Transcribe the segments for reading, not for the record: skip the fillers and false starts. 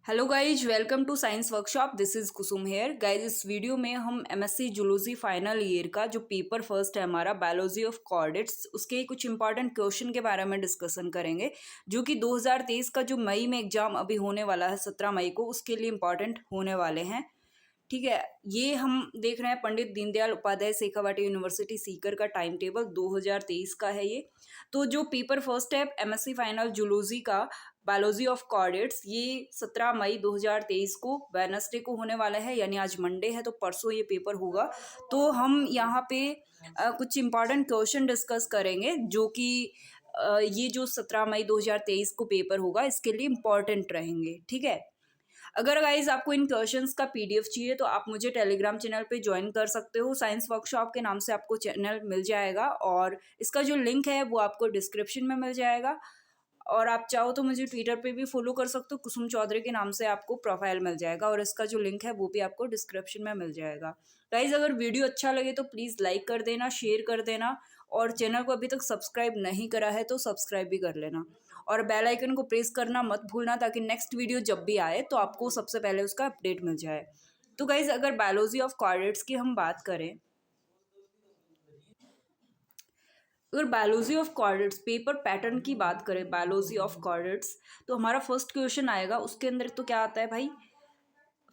Hello guys, welcome to science workshop. This is Kusum here. Guys, इस video में हम MSc zoology final year का जो पेपर फर्स्ट है हमारा बायोलॉजी ऑफ कॉर्डेट्स, उसके कुछ इंपॉर्टेंट क्वेश्चन के बारे में डिस्कशन करेंगे, जो कि 2023 का जो मई में एग्जाम अभी होने वाला है 17 मई को, उसके लिए इंपॉर्टेंट होने वाले हैं। ठीक है, ये हम देख रहे हैं पंडित दीनदयाल उपाध्याय शेखावाटी यूनिवर्सिटी सीकर का टाइम टेबल 2023 का है ये। तो जो पेपर फर्स्ट है एमएससी फाइनल जूलॉजी का बायोलॉजी ऑफ कॉर्डेट्स, ये 17 मई 2023 को वेडनेसडे को होने वाला है, यानी आज मंडे है तो परसों ये पेपर होगा। तो हम यहाँ पे कुछ इंपॉर्टेंट क्वेश्चन डिस्कस करेंगे, जो कि ये जो 17 मई 2023 को पेपर होगा इसके लिए इम्पॉर्टेंट रहेंगे। ठीक है, अगर गाइज आपको इन क्वेश्चंस का पीडीएफ चाहिए तो आप मुझे टेलीग्राम चैनल पे ज्वाइन कर सकते हो। साइंस वर्कशॉप के नाम से आपको चैनल मिल जाएगा और इसका जो लिंक है वो आपको डिस्क्रिप्शन में मिल जाएगा। और आप चाहो तो मुझे ट्विटर पे भी फॉलो कर सकते हो, कुसुम चौधरी के नाम से आपको प्रोफाइल मिल जाएगा और इसका जो लिंक है वो भी आपको डिस्क्रिप्शन में मिल जाएगा। गाइज, अगर वीडियो अच्छा लगे तो प्लीज़ लाइक कर देना, शेयर कर देना, और चैनल को अभी तक सब्सक्राइब नहीं करा है तो सब्सक्राइब भी कर लेना, और बेल आइकन को प्रेस करना मत भूलना, ताकि नेक्स्ट वीडियो जब भी आए तो आपको सबसे पहले उसका अपडेट मिल जाए। तो गाइज, अगर बायोलॉजी ऑफ कॉर्डेट्स की हम बात करें, अगर biology of chordates paper pattern की बात करें बायोलॉजी ऑफ कॉर्डेट्स, तो हमारा फर्स्ट क्वेश्चन आएगा। उसके अंदर तो क्या आता है भाई,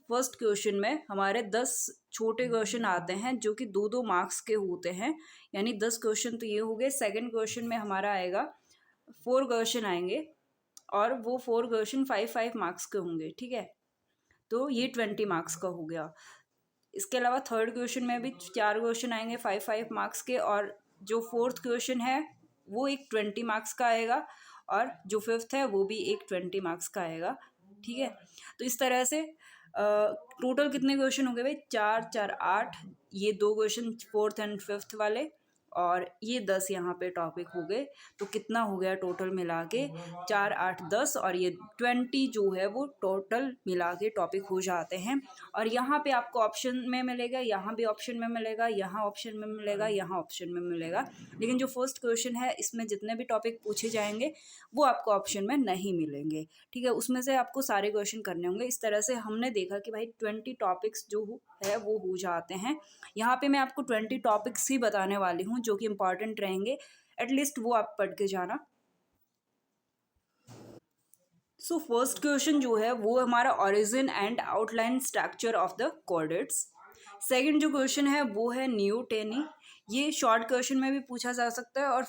फर्स्ट क्वेश्चन में हमारे 10 छोटे क्वेश्चन आते हैं जो कि 2-2 मार्क्स के होते हैं, यानी 10 क्वेश्चन तो ये हो गए। सेकंड क्वेश्चन में हमारा आएगा 4 क्वेश्चन आएंगे, और वो 4 क्वेश्चन 5-5 मार्क्स के होंगे। ठीक है, तो ये 20 मार्क्स का हो गया। इसके अलावा थर्ड क्वेश्चन में भी 4 क्वेश्चन आएंगे 5-5 मार्क्स के, और जो फोर्थ क्वेश्चन है वो एक 20 मार्क्स का आएगा, और जो फिफ्थ है वो भी एक 20 मार्क्स का आएगा। ठीक है, तो इस तरह से टोटल कितने क्वेश्चन हो गए भाई, 4-4-8, ये 2 क्वेश्चन फोर्थ एंड फिफ्थ वाले, और ये 10 यहाँ पे टॉपिक हो गए। तो कितना हो गया टोटल मिला के, 4-8-10, और ये 20 जो है वो टोटल मिला के टॉपिक हो जाते हैं। और यहाँ पे आपको ऑप्शन में मिलेगा, यहाँ भी ऑप्शन में मिलेगा, यहाँ ऑप्शन में मिलेगा, यहाँ ऑप्शन में मिलेगा, लेकिन जो फर्स्ट क्वेश्चन है इसमें जितने भी टॉपिक पूछे जाएंगे वो आपको ऑप्शन में नहीं मिलेंगे। ठीक है, उसमें से आपको सारे क्वेश्चन करने होंगे। इस तरह से हमने देखा कि भाई 20 टॉपिक्स जो है वो हो जाते हैं। यहाँ पे मैं आपको 20 टॉपिक्स ही बताने वाली हूँ जो कि इंपॉर्टेंट रहेंगे, एटलीस्ट वो आप पढ़ के जाना। सो फर्स्ट क्वेश्चन जो है वो हमारा origin and outline structure of the chordates. Second जो क्वेश्चन है वो है न्यूटेनी। ये शॉर्ट क्वेश्चन में भी पूछा जा सकता है और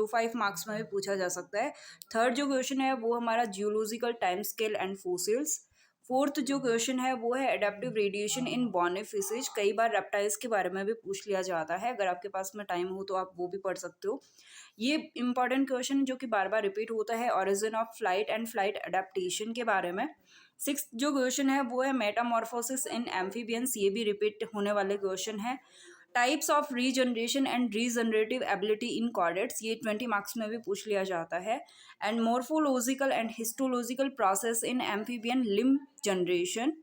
5 मार्क्स में भी पूछा जा सकता है। थर्ड जो क्वेश्चन है वो हमारा geological time scale and fossils. Fourth जो क्वेश्चन है वो है एडेप्टिव रेडिएशन इन बॉर्निफिशेज। कई बार रेप्टाइल्स के बारे में भी पूछ लिया जाता है, अगर आपके पास में टाइम हो तो आप वो भी पढ़ सकते हो। ये इंपॉर्टेंट क्वेश्चन जो कि बार बार रिपीट होता है, origin of flight and flight adaptation के बारे में। सिक्स जो क्वेश्चन है वो है मेटामॉर्फोसिस इन एम्फीबियंस। ये भी रिपीट होने वाले क्वेश्चन है। Types of regeneration and regenerative ability in chordates, ये 20 मार्क्स में भी पूछ लिया जाता है। And morphological and histological process in amphibian limb generation.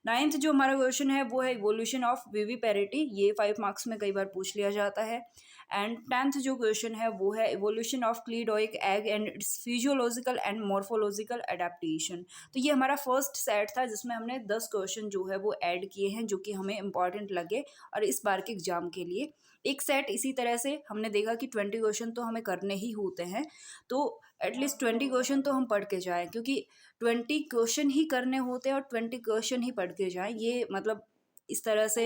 Ninth जो हमारा क्वेश्चन है वो है इवोल्यूशन ऑफ विविपेरिटी। ये 5 मार्क्स में कई बार पूछ लिया जाता है। एंड 10th जो क्वेश्चन है वो है evolution of cleidoic egg and its physiological and morphological adaptation. तो ये हमारा फर्स्ट सेट था जिसमें हमने 10 क्वेश्चन जो है वो ऐड किए हैं, जो कि हमें इंपॉर्टेंट लगे और इस बार के एग्जाम के लिए। एक सेट इसी तरह से हमने देखा कि 20 क्वेश्चन तो हमें करने ही होते हैं, तो एटलीस्ट 20 क्वेश्चन तो हम पढ़ के जाएं, क्योंकि 20 क्वेश्चन ही करने होते हैं और 20 क्वेश्चन ही पढ़ के जाएं। ये मतलब इस तरह से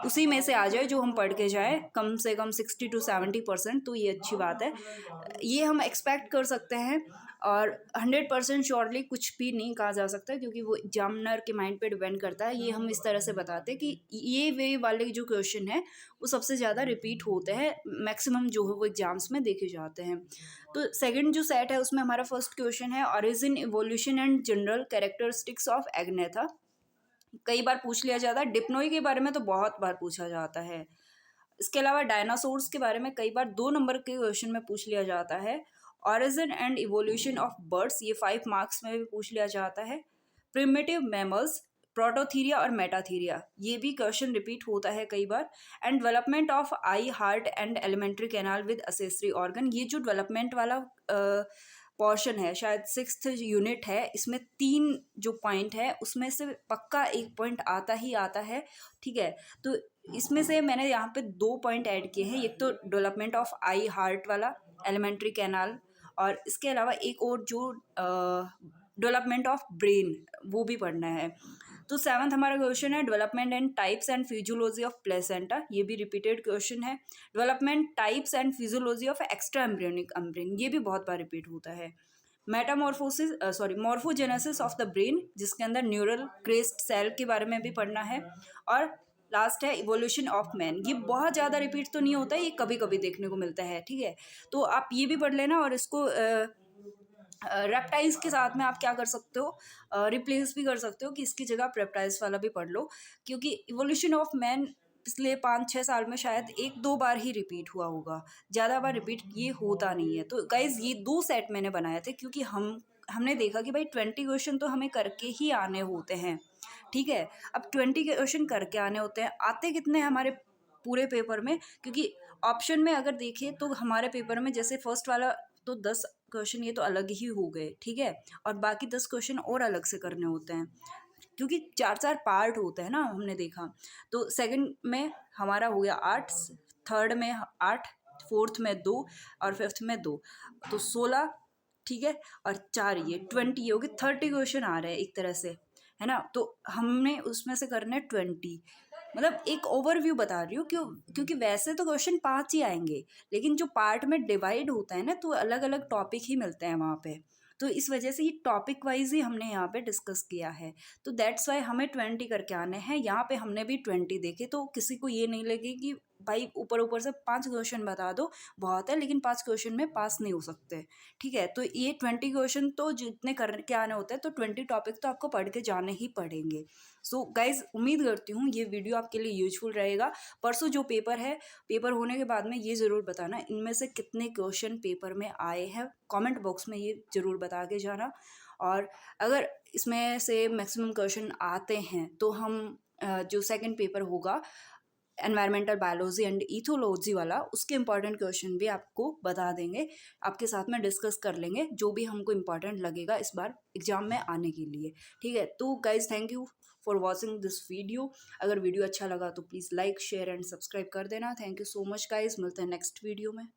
उसी में से आ जाए जो हम पढ़ के जाए, कम से कम 60-70%, तो ये अच्छी बात है। ये हम एक्सपेक्ट कर सकते हैं, और 100% श्योरली कुछ भी नहीं कहा जा सकता, क्योंकि वो एग्जामिनर के माइंड पे डिपेंड करता है। ये हम इस तरह से बताते हैं कि ये वे वाले जो क्वेश्चन है वो सबसे ज़्यादा रिपीट होते हैं, मैक्सिमम जो है वो एग्जाम्स में देखे जाते हैं। तो सेकंड जो सेट है उसमें हमारा फर्स्ट क्वेश्चन है origin, evolution and general characteristics of Agnatha. कई बार पूछ लिया जाता है। डिप्नोई के बारे में तो बहुत बार पूछा जाता है। इसके अलावा डायनासोर्स के बारे में कई बार 2 नंबर के क्वेश्चन में पूछ लिया जाता है। Origin and evolution of birds, ये 5 मार्क्स में भी पूछ लिया जाता है। प्रिमिटिव मैमल्स, प्रोटोथीरिया और मेटाथीरिया, ये भी क्वेश्चन रिपीट होता है कई बार। And development of eye, heart and alimentary canal with accessory organ, ये जो डेवलपमेंट वाला पोर्शन है, शायद 6th यूनिट है, इसमें 3 जो पॉइंट है उसमें से पक्का एक पॉइंट आता ही आता है, ठीक है। तो इसमें से मैंने यहाँ पे 2 पॉइंट ऐड किए हैं, एक तो डेवलपमेंट ऑफ आई हार्ट वाला, एलिमेंट्री कैनाल, और इसके अलावा एक और जो डेवलपमेंट ऑफ ब्रेन, वो भी पढ़ना है। तो 7th हमारा क्वेश्चन है development and types and physiology of placenta, ये भी रिपीटेड क्वेश्चन है। Development types and physiology of extraembryonic membrane, ये भी बहुत बार रिपीट होता है। Metamorphosis morphogenesis of the brain, जिसके अंदर न्यूरल क्रेस्ट सेल के बारे में भी पढ़ना है। और लास्ट है इवोल्यूशन ऑफ मैन, ये बहुत ज़्यादा रिपीट तो नहीं होता है, ये कभी कभी देखने को मिलता है, ठीक है। तो आप ये भी पढ़ लेना, और इसको रेप्टाइल्स के साथ में आप क्या कर सकते हो, रिप्लेस भी कर सकते हो कि इसकी जगह आप रेप्टाइल्स वाला भी पढ़ लो, क्योंकि इवोल्यूशन ऑफ मैन पिछले 5-6 साल में शायद 1-2 बार ही रिपीट हुआ होगा, ज़्यादा बार रिपीट ये होता नहीं है। तो गाइज ये 2 सेट मैंने बनाए थे, क्योंकि हमने देखा कि भाई 20 क्वेश्चन तो हमें करके ही आने होते हैं, ठीक है। अब 20 क्वेश्चन करके आने होते हैं, आते कितने हमारे पूरे पेपर में, क्योंकि ऑप्शन में अगर देखें तो हमारे पेपर में जैसे फर्स्ट वाला तो 10 क्वेश्चन ये तो अलग ही हो गए, ठीक है, और बाकी 10 क्वेश्चन और अलग से करने होते हैं, क्योंकि 4-4 पार्ट होते हैं ना, हमने देखा। तो सेकंड में हमारा हो गया 8, थर्ड में 8, फोर्थ में 2, और फिफ्थ में 2, तो 16, ठीक है, और 4 ये 20, ये हो गए 30 क्वेश्चन आ रहे हैं एक तरह से, है ना। तो हमने उसमें से करने 20, मतलब एक ओवरव्यू बता रही हूँ, क्योंकि वैसे तो क्वेश्चन 5 ही आएंगे, लेकिन जो पार्ट में डिवाइड होता है ना, तो अलग अलग टॉपिक ही मिलते हैं वहाँ पे, तो इस वजह से ये टॉपिक वाइज ही हमने यहाँ पे डिस्कस किया है। तो दैट्स वाई हमें 20 करके आने हैं, यहाँ पे हमने भी 20 देखे, तो किसी को ये नहीं लगे कि भाई ऊपर ऊपर से 5 क्वेश्चन बता दो बहुत है, लेकिन 5 क्वेश्चन में पास नहीं हो सकते, ठीक है। तो ये 20 क्वेश्चन तो जितने करके आने होते हैं, तो 20 टॉपिक तो आपको पढ़ के जाने ही पड़ेंगे। सो गाइज उम्मीद करती हूँ ये वीडियो आपके लिए यूजफुल रहेगा। परसों जो पेपर है, पेपर होने के बाद में ये ज़रूर बताना इनमें से कितने क्वेश्चन पेपर में आए हैं, कमेंट बॉक्स में ये ज़रूर बता के जाना। और अगर इसमें से मैक्सिमम क्वेश्चन आते हैं तो हम जो सेकंड पेपर होगा एनवायरमेंटल बायोलॉजी एंड इथोलॉजी वाला, उसके इंपॉर्टेंट क्वेश्चन भी आपको बता देंगे, आपके साथ में डिस्कस कर लेंगे जो भी हमको इम्पॉर्टेंट लगेगा इस बार एग्जाम में आने के लिए, ठीक है। तो guys thank you for watching this video. अगर वीडियो अच्छा लगा तो please like share and subscribe कर देना। Thank you so much guys, मिलते हैं नेक्स्ट वीडियो में।